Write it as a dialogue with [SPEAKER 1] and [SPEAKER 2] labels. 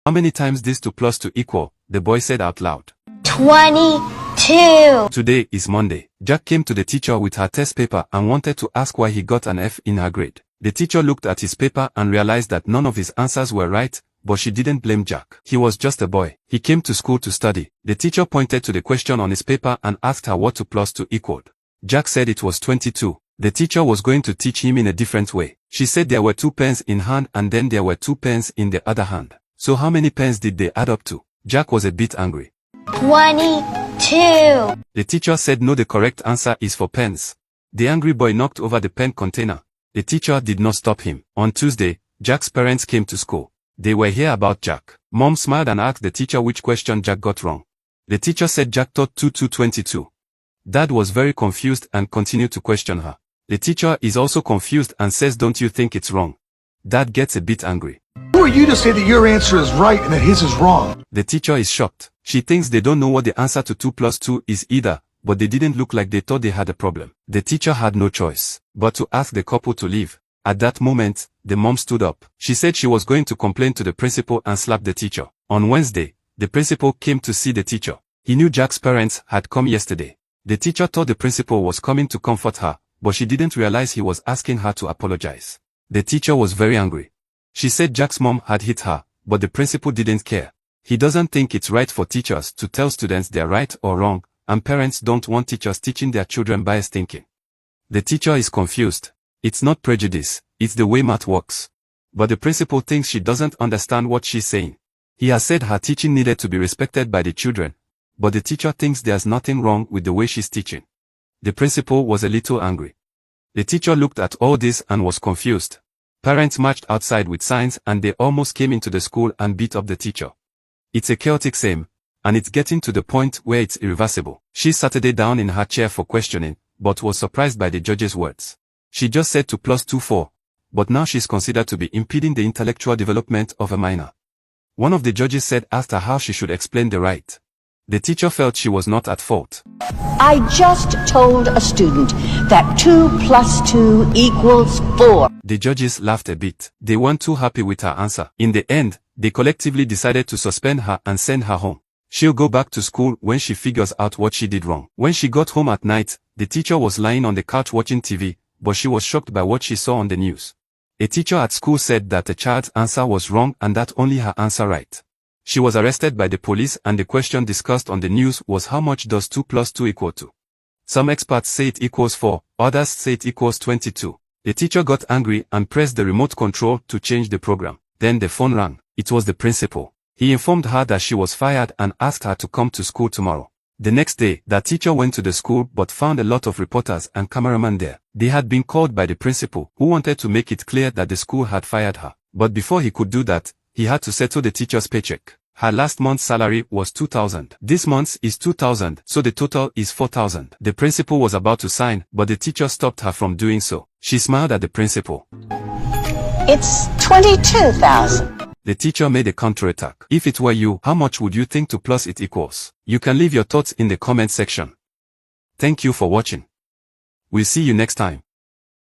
[SPEAKER 1] How many times this 2 plus 2 equal? The boy said out loud.
[SPEAKER 2] 22.
[SPEAKER 1] Today is Monday. Jack came to the teacher with her test paper and wanted to ask why he got an F in her grade. The teacher looked at his paper and realized that none of his answers were right, but she didn't blame Jack. He was just a boy. He came to school to study. The teacher pointed to the question on his paper and asked her what 2 plus 2 equaled. Jack said it was 22. The teacher was going to teach him in a different way. She said there were 2 pens in hand and then there were 2 pens in the other hand. So how many pens did they add up to? Jack was a bit angry.
[SPEAKER 2] 22.
[SPEAKER 1] The teacher said no, the correct answer is for pens. The angry boy knocked over the pen container. The teacher did not stop him. On Tuesday, Jack's parents came to school. They were here about Jack. Mom smiled and asked the teacher which question Jack got wrong. The teacher said Jack taught 22. Dad was very confused and continued to question her. The teacher is also confused and says, don't you think it's wrong? Dad gets a bit angry.
[SPEAKER 3] Who are you to say that your answer is right and that his is wrong?
[SPEAKER 1] The teacher is shocked. She thinks they don't know what the answer to 2 plus 2 is either, but they didn't look like they thought they had a problem. The teacher had no choice but to ask the couple to leave. At that moment, the mom stood up. She said she was going to complain to the principal and slap the teacher. On Wednesday, the principal came to see the teacher. He knew Jack's parents had come yesterday. The teacher thought the principal was coming to comfort her, but she didn't realize he was asking her to apologize. The teacher was very angry. She said Jack's mom had hit her, but the principal didn't care. He doesn't think it's right for teachers to tell students they're right or wrong, and parents don't want teachers teaching their children biased thinking. The teacher is confused. It's not prejudice, it's the way math works. But the principal thinks she doesn't understand what she's saying. He has said her teaching needed to be respected by the children, but the teacher thinks there's nothing wrong with the way she's teaching. The principal was a little angry. The teacher looked at all this and was confused. Parents marched outside with signs and they almost came into the school and beat up the teacher. It's a chaotic scene, and it's getting to the point where it's irreversible. She sat down in her chair for questioning, but was surprised by the judge's words. She just said 2 plus 2 4, but now she's considered to be impeding the intellectual development of a minor. One of the judges asked her how she should explain the right. The teacher felt she was not at fault.
[SPEAKER 4] I just told a student that 2 plus 2 equals 4.
[SPEAKER 1] The judges laughed a bit. They weren't too happy with her answer. In the end, they collectively decided to suspend her and send her home. She'll go back to school when she figures out what she did wrong. When she got home at night, the teacher was lying on the couch watching TV, but she was shocked by what she saw on the news. A teacher at school said that the child's answer was wrong and that only her answer right. She was arrested by the police and the question discussed on the news was how much does 2 plus 2 equal to? Some experts say it equals 4, others say it equals 22. The teacher got angry and pressed the remote control to change the program. Then the phone rang. It was the principal. He informed her that she was fired and asked her to come to school tomorrow. The next day, the teacher went to the school but found a lot of reporters and cameramen there. They had been called by the principal, who wanted to make it clear that the school had fired her. But before he could do that, he had to settle the teacher's paycheck. Her last month's salary was $2,000. This month's is $2,000, so the total is $4,000. The principal was about to sign, but the teacher stopped her from doing so. She smiled at the principal.
[SPEAKER 4] It's 22,000.
[SPEAKER 1] The teacher made a counterattack. If it were you, how much would you think 2 plus it equals? You can leave your thoughts in the comment section. Thank you for watching. We'll see you next time.